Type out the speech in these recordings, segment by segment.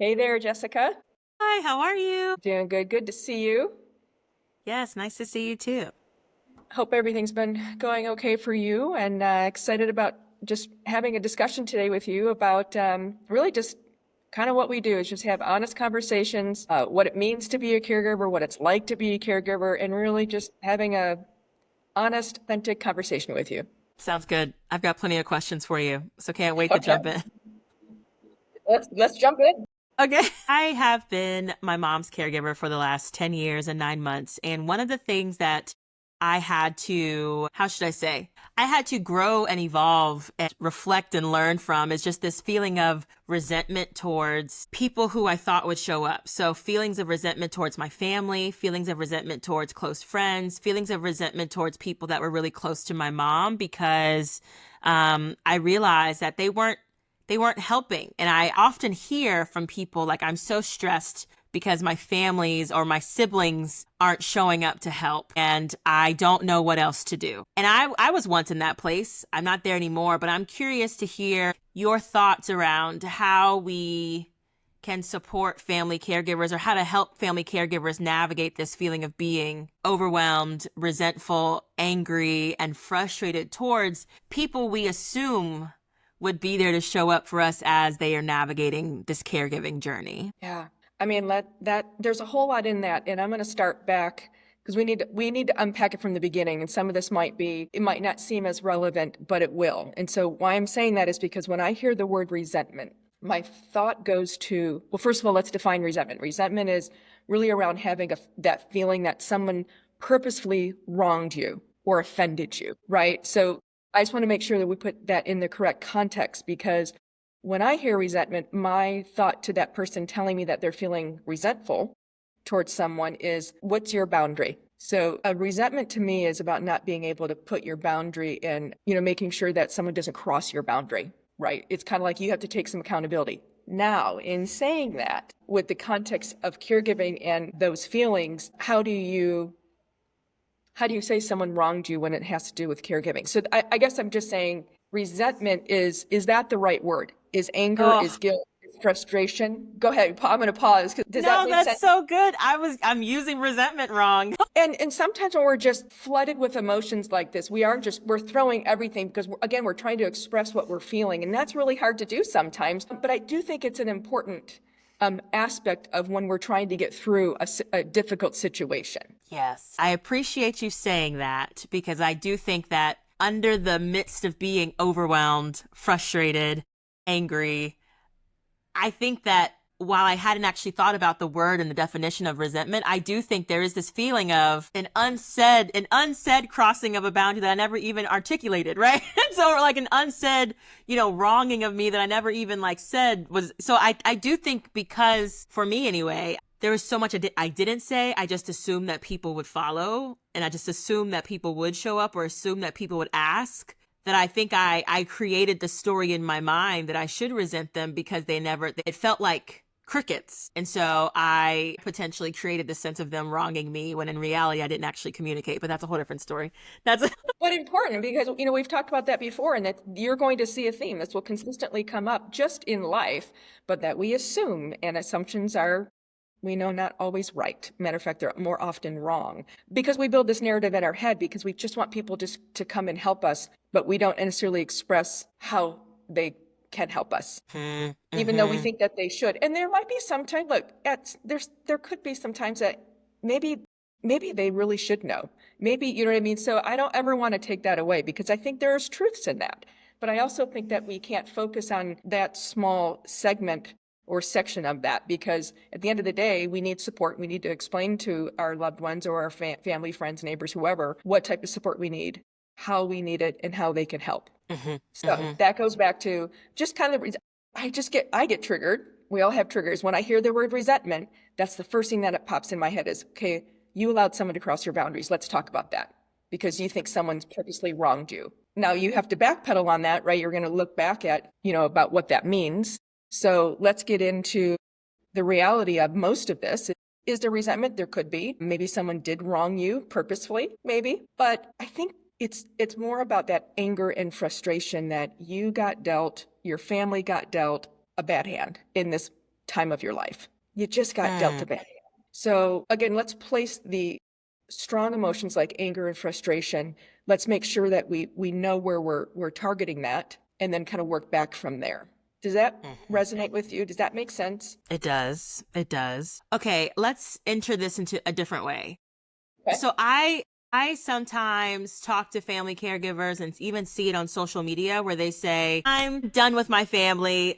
Hey there, Jessica. Hi, how are you? Doing good. Good to see you. Yes, nice to see you too. Hope everything's been going okay for you and excited about just having a discussion today with you about really just kind of what we do is just have honest conversations, what it means to be a caregiver, what it's like to be a caregiver, and really just having a honest, authentic conversation with you. Sounds good. I've got plenty of questions for you, so can't wait to Okay, jump in. let's jump in. Okay. I have been my mom's caregiver for the last 10 years and 9 months. And one of the things that I had to, how should I say, I had to grow and evolve and reflect and learn from is just this feeling of resentment towards people who I thought would show up. So feelings of resentment towards my family, feelings of resentment towards close friends, feelings of resentment towards people that were really close to my mom because I realized that they weren't helping. And I often hear from people like, I'm so stressed because my families or my siblings aren't showing up to help and I don't know what else to do. And I was once in that place. I'm not there anymore, but I'm curious to hear your thoughts around how we can support family caregivers or how to help family caregivers navigate this feeling of being overwhelmed, resentful, angry, and frustrated towards people we assume would be there to show up for us as they are navigating this caregiving journey. Yeah. I mean, that there's a whole lot in that, and I'm going to start back because we need to unpack it from the beginning. And some of this it might not seem as relevant, but it will. And so why I'm saying that is because when I hear the word resentment, my thought goes to, well, first of all, let's define resentment. Resentment is really around having that feeling that someone purposefully wronged you or offended you, right? So I just want to make sure that we put that in the correct context because when I hear resentment, my thought to that person telling me that they're feeling resentful towards someone is, what's your boundary? So a resentment to me is about not being able to put your boundary in, making sure that someone doesn't cross your boundary, right? It's kind of like you have to take some accountability. Now, in saying that, with the context of caregiving and those feelings, how do you say someone wronged you when it has to do with caregiving? So I guess I'm just saying resentment is that the right word? Is anger, is Oh, guilt, is frustration? Go ahead. I'm going to pause. Does that no, make that's sense? so good. I'm using resentment wrong. And sometimes when we're just flooded with emotions like this, we're throwing everything because again, we're trying to express what we're feeling. And that's really hard to do sometimes. But I do think it's an important aspect of when we're trying to get through a difficult situation. Yes. I appreciate you saying that because I do think that under the midst of being overwhelmed, frustrated, angry, I think that while I hadn't actually thought about the word and the definition of resentment, I do think there is this feeling of an unsaid crossing of a boundary that I never even articulated, right? So like an unsaid, wronging of me that I never even like said was, so I do think because for me anyway, there was so much I didn't say. I just assumed that people would follow and I just assumed that people would show up or assumed that people would ask that I think I created the story in my mind that I should resent them because it felt like crickets. And so I potentially created the sense of them wronging me when in reality I didn't actually communicate, but that's a whole different story. That's But important because we've talked about that before, and that you're going to see a theme. This will consistently come up just in life, but that we assume, and assumptions are, we know, not always right. Matter of fact, they're more often wrong because we build this narrative in our head because we just want people just to come and help us, but we don't necessarily express how they can help us, even though we mm-hmm. think that they should. And there might be sometimes, look, there could be sometimes that maybe maybe they really should know. Maybe, you know what I mean? So I don't ever want to take that away because I think there's truths in that. But I also think that we can't focus on that small segment or section of that because at the end of the day, we need support. We need to explain to our loved ones or our family, friends, neighbors, whoever, what type of support we need, how we need it, and how they can help. Mm-hmm. So Mm-hmm. that goes back to just kind of, I get triggered. We all have triggers. When I hear the word resentment, that's the first thing that pops in my head is, okay, you allowed someone to cross your boundaries. Let's talk about that because you think someone's purposely wronged you. Now you have to backpedal on that, right? You're going to look back at, about what that means. So let's get into the reality of most of this. Is there resentment? There could be. Maybe someone did wrong you purposefully, maybe. But I think it's more about that anger and frustration that you got dealt, your family got dealt a bad hand in this time of your life. You just got dealt a bad hand. So again, let's place the strong emotions like anger and frustration. Let's make sure that we know where we're targeting that, and then kind of work back from there. Does that resonate with you? Does that make sense? It does. It does. Okay, let's enter this into a different way. Okay. So I sometimes talk to family caregivers and even see it on social media where they say, I'm done with my family.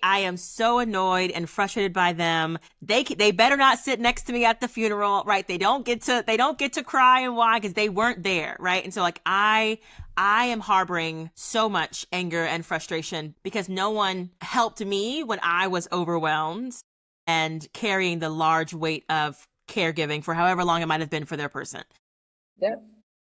I am so annoyed and frustrated by them. They better not sit next to me at the funeral, right? They don't get to cry and whine because they weren't there, right? And so like I am harboring so much anger and frustration because no one helped me when I was overwhelmed and carrying the large weight of caregiving for however long it might have been for their person. Yeah.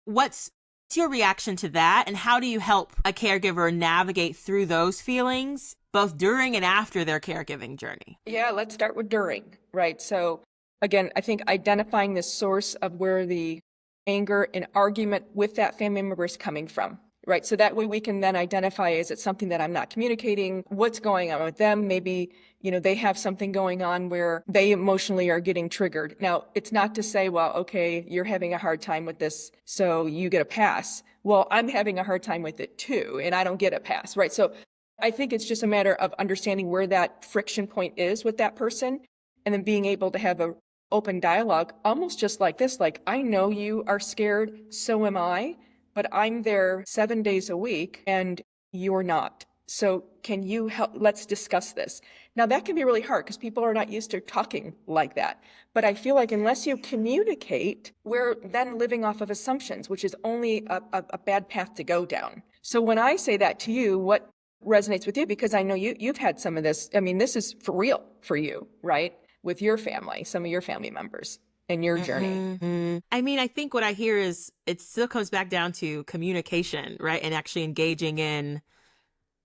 What's your reaction to that? And how do you help a caregiver navigate through those feelings, both during and after their caregiving journey? Yeah, let's start with during, right? So again, I think identifying the source of where the anger and argument with that family member is coming from, right? So that way we can then identify, is it something that I'm not communicating? What's going on with them? Maybe, they have something going on where they emotionally are getting triggered. Now, it's not to say, well, okay, you're having a hard time with this, so you get a pass. Well, I'm having a hard time with it too, and I don't get a pass, right? So I think it's just a matter of understanding where that friction point is with that person, and then being able to have a open dialogue, almost just like this, like, I know you are scared, so am I, but I'm there 7 days a week and you're not. So can you help? Let's discuss this. Now that can be really hard because people are not used to talking like that. But I feel like unless you communicate, we're then living off of assumptions, which is only a bad path to go down. So when I say that to you, what resonates with you? Because I know you've had some of this. I mean, this is for real for you, right? With your family, some of your family members and your journey. I mean, I think what I hear is it still comes back down to communication, right? And actually engaging in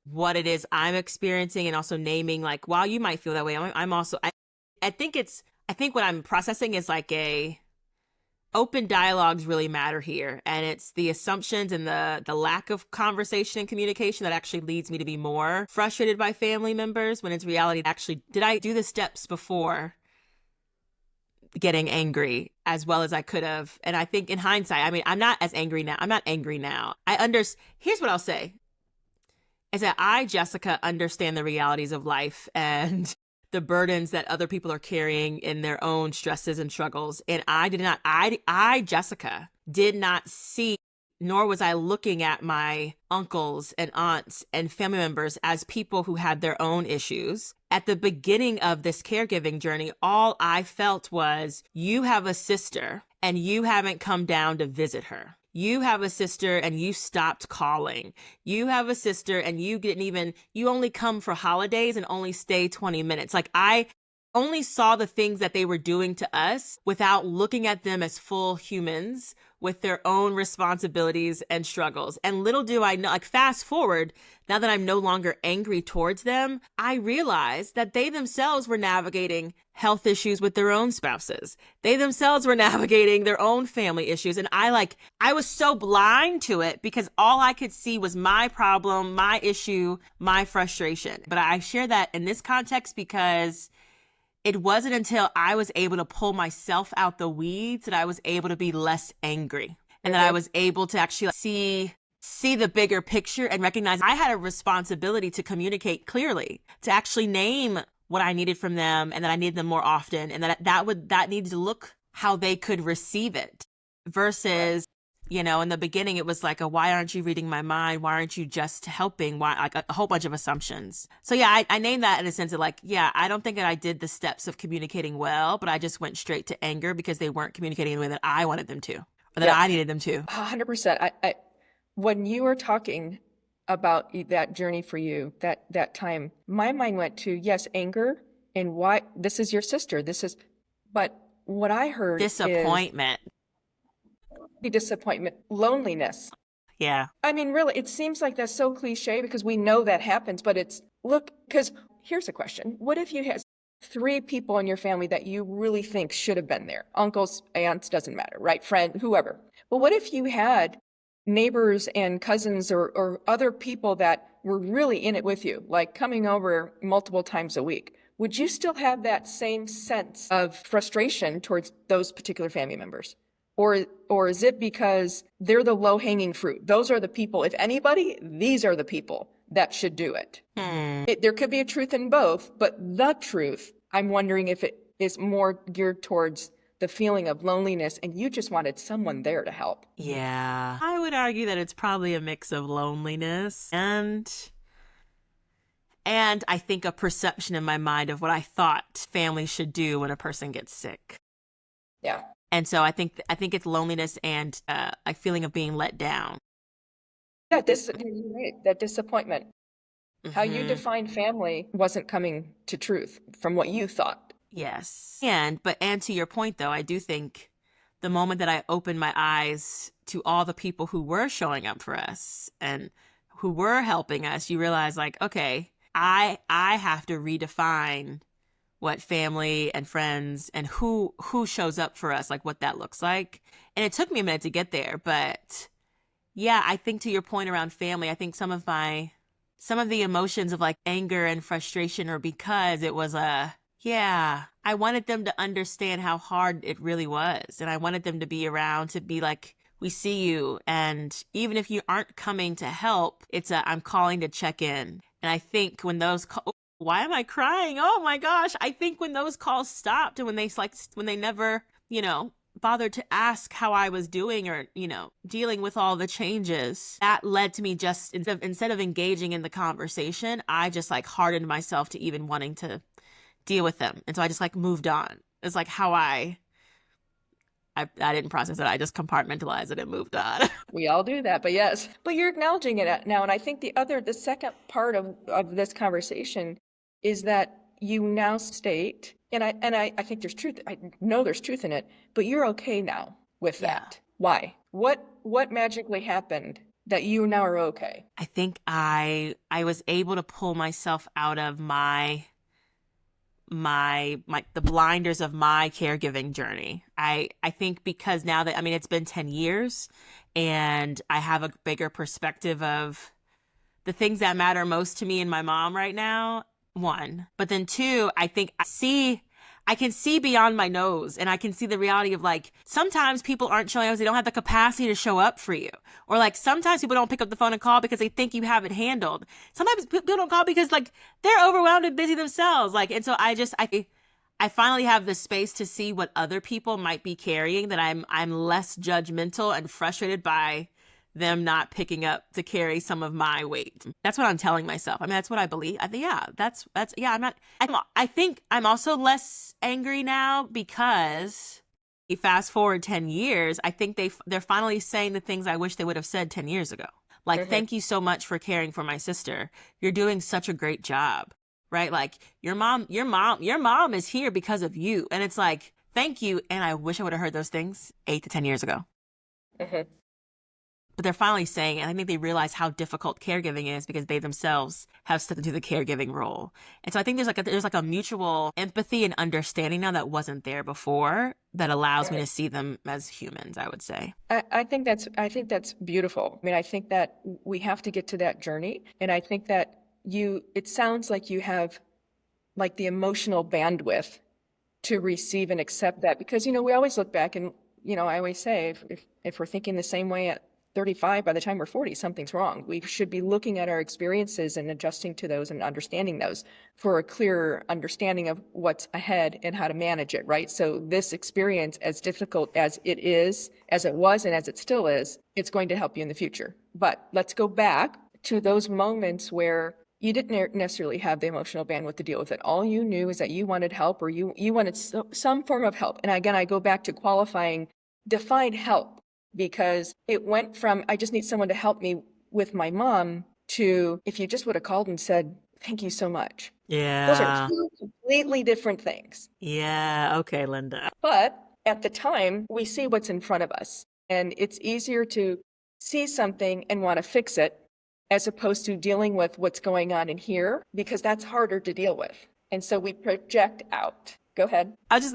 what it is I'm experiencing and also naming, like, while you might feel that way, I'm also, I think what I'm processing is like open dialogues really matter here. And it's the assumptions and the lack of conversation and communication that actually leads me to be more frustrated by family members when it's reality. Actually, did I do the steps before getting angry as well as I could have? And I think in hindsight, I mean, I'm not angry now. Here's what I'll say is that I, Jessica, understand the realities of life and the burdens that other people are carrying in their own stresses and struggles. And I, Jessica, did not see, nor was I looking at my uncles and aunts and family members as people who had their own issues. At the beginning of this caregiving journey, all I felt was, you have a sister and you haven't come down to visit her. You have a sister and you stopped calling. You have a sister and you only come for holidays and only stay 20 minutes. Like, I only saw the things that they were doing to us without looking at them as full humans with their own responsibilities and struggles. And little do I know, like, fast forward, now that I'm no longer angry towards them, I realized that they themselves were navigating health issues with their own spouses. They themselves were navigating their own family issues. And I was so blind to it because all I could see was my problem, my issue, my frustration. But I share that in this context because it wasn't until I was able to pull myself out the weeds that I was able to be less angry, and that I was able to actually see the bigger picture and recognize I had a responsibility to communicate clearly, to actually name what I needed from them and that I needed them more often, and that needed to look how they could receive it versus, in the beginning, it was like, why aren't you reading my mind? Why aren't you just helping? Why, like, a whole bunch of assumptions. So yeah, I named that in a sense of like, yeah, I don't think that I did the steps of communicating well, but I just went straight to anger because they weren't communicating the way that I wanted them to, or that I needed them to. 100%. When you were talking about that journey for you, that time, my mind went to, yes, anger and why this is your sister. But what I heard Disappointment. Disappointment, loneliness. Yeah. I mean, really, it seems like that's so cliche because we know that happens, but because here's a question. What if you had 3 people in your family that you really think should have been there? Uncles, aunts, doesn't matter, right? Friend, whoever. But what if you had neighbors and cousins or other people that were really in it with you, like coming over multiple times a week? would you still have that same sense of frustration towards those particular family members? Or is it because they're the low-hanging fruit? Those are the people, if anybody, these are the people that should do it. There could be a truth in both, but the truth, I'm wondering if it is more geared towards the feeling of loneliness and you just wanted someone there to help. Yeah. I would argue that it's probably a mix of loneliness and I think a perception in my mind of what I thought families should do when a person gets sick. Yeah. And so I think it's loneliness and a feeling of being let down. Yeah, you're right, that disappointment. How you defined family wasn't coming to truth from what you thought. Yes. And to your point though, I do think the moment that I opened my eyes to all the people who were showing up for us and who were helping us, you realize like, okay, I have to redefine what family and friends and who shows up for us, like what that looks like. And it took me a minute to get there, but yeah, I think to your point around family, I think some of the emotions of like anger and frustration are because it was I wanted them to understand how hard it really was. And I wanted them to be around to be like, we see you. And even if you aren't coming to help, I'm calling to check in. And I think when why am I crying? Oh my gosh. I think when those calls stopped and when they never, bothered to ask how I was doing or, dealing with all the changes, that led to me just instead of engaging in the conversation, I just like hardened myself to even wanting to deal with them. And so I just like moved on. It's like how I didn't process it. I just compartmentalized it and moved on. We all do that, but yes. But you're acknowledging it now. And I think the second part of this conversation is that you now state, and I think there's truth. I know there's truth in it, but you're okay now with that. Why? What magically happened that you now are okay? I think I was able to pull myself out of the blinders of my caregiving journey. I think because now that, it's been 10 years and I have a bigger perspective of the things that matter most to me and my mom right now, one. But then two, I think I can see beyond my nose and I can see the reality of like, sometimes people aren't showing up because they don't have the capacity to show up for you. Or like sometimes people don't pick up the phone and call because they think you have it handled. Sometimes people don't call because like they're overwhelmed and busy themselves. Like, and so I finally have the space to see what other people might be carrying, that I'm less judgmental and frustrated by them not picking up to carry some of my weight. That's what I'm telling myself. That's what I believe. I think, I think I'm also less angry now because you fast forward 10 years, I think they're finally saying the things I wish they would have said 10 years ago. Like, thank you so much for caring for my sister. You're doing such a great job, right? Like your mom is here because of you. And it's like, thank you. And I wish I would have heard those things 8 to 10 years ago. But they're finally saying, and I think they realize how difficult caregiving is because they themselves have stepped into the caregiving role. And so I think there's like a mutual empathy and understanding now that wasn't there before that allows me to see them as humans, I would say. I think that's beautiful. I think that we have to get to that journey. And I think that it sounds like you have like the emotional bandwidth to receive and accept that, because, we always look back and, I always say if we're thinking the same way at 35, by the time we're 40, something's wrong. We should be looking at our experiences and adjusting to those and understanding those for a clearer understanding of what's ahead and how to manage it, right? So this experience, as difficult as it is, as it was, and as it still is, it's going to help you in the future. But let's go back to those moments where you didn't necessarily have the emotional bandwidth to deal with it. All you knew is that you wanted help, or you wanted some form of help. And again, I go back to define help. Because it went from, I just need someone to help me with my mom, to if you just would have called and said, thank you so much. Yeah. Those are two completely different things. Yeah. Okay, Linda. But at the time, we see what's in front of us. And it's easier to see something and want to fix it as opposed to dealing with what's going on in here, because that's harder to deal with. And so we project out. Go ahead. That's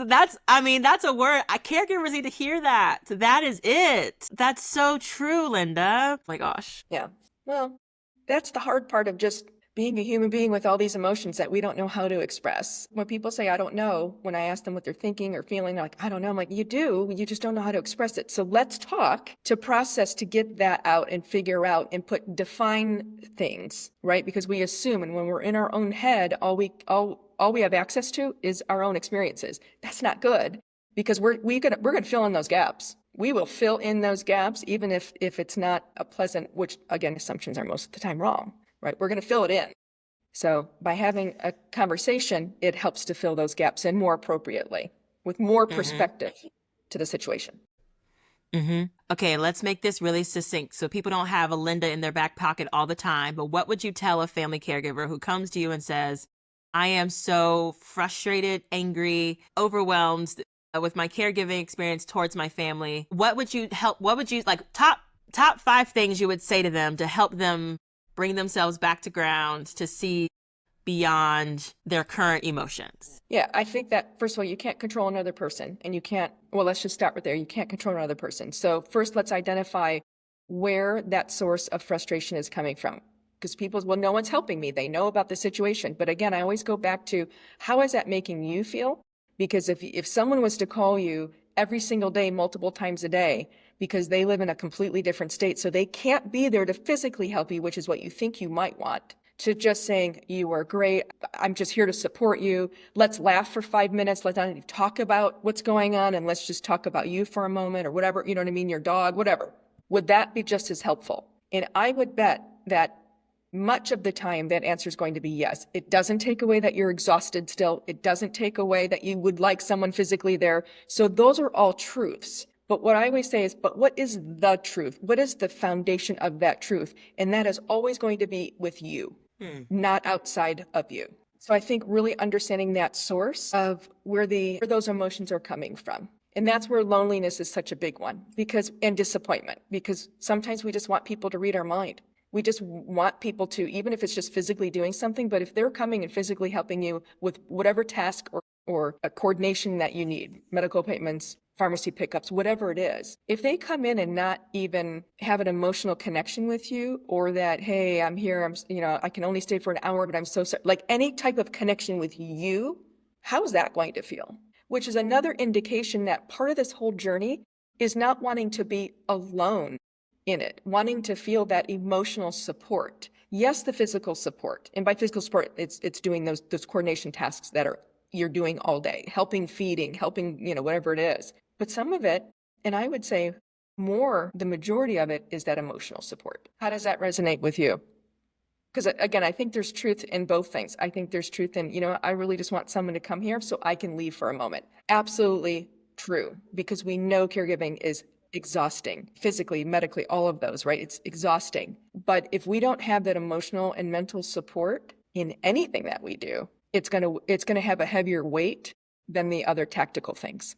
a word. Caregivers need to hear that. That is it. That's so true, Linda. Oh my gosh. Yeah. Well, that's the hard part of just being a human being with all these emotions that we don't know how to express. When people say, I don't know, when I ask them what they're thinking or feeling, they're like, I don't know. I'm like, you do, you just don't know how to express it. So let's talk to process, to get that out and figure out and define things, right? Because we assume, and when we're in our own head, all we have access to is our own experiences. That's not good, because we're going to fill in those gaps. We will fill in those gaps, even if it's not a pleasant, which again, assumptions are most of the time wrong, right? We're going to fill it in. So by having a conversation, it helps to fill those gaps in more appropriately with more perspective to the situation. Okay, let's make this really succinct so people don't have a Linda in their back pocket all the time. But what would you tell a family caregiver who comes to you and says, I am so frustrated, angry, overwhelmed with my caregiving experience towards my family? What would you like top 5 things you would say to them to help them bring themselves back to ground, to see beyond their current emotions? Yeah, I think that, first of all, you can't control another person, and well, let's just start with there. You can't control another person. So first, let's identify where that source of frustration is coming from. Because people, well, no one's helping me. They know about the situation. But again, I always go back to, how is that making you feel? Because if someone was to call you every single day, multiple times a day, because they live in a completely different state, so they can't be there to physically help you, which is what you think you might want, to just saying, you are great, I'm just here to support you, let's laugh for 5 minutes, let's not even talk about what's going on, and let's just talk about you for a moment, or whatever, you know what I mean, your dog, whatever. Would that be just as helpful? And I would bet that much of the time that answer is going to be yes. It doesn't take away that you're exhausted still. It doesn't take away that you would like someone physically there. So those are all truths. But what I always say is, but what is the truth? What is the foundation of that truth? And that is always going to be with you, not outside of you. So I think really understanding that source of where those emotions are coming from. And that's where loneliness is such a big one, and disappointment, because sometimes we just want people to read our mind. We just want people to, even if it's just physically doing something, but if they're coming and physically helping you with whatever task or a coordination that you need, medical appointments, pharmacy pickups, whatever it is, if they come in and not even have an emotional connection with you, or that, hey, I'm here, I can only stay for an hour, but I'm so sorry, like any type of connection with you, how's that going to feel? Which is another indication that part of this whole journey is not wanting to be alone in it, wanting to feel that emotional support. Yes, the physical support. And by physical support, it's doing those coordination tasks that you're doing all day, helping feeding, helping, whatever it is. But some of it, and I would say the majority of it, is that emotional support. How does that resonate with you? Because again, I think there's truth in both things. I think there's truth in, I really just want someone to come here so I can leave for a moment. Absolutely true, because we know caregiving is exhausting, physically, medically, all of those, right? It's exhausting. But if we don't have that emotional and mental support in anything that we do, it's gonna have a heavier weight than the other tactical things.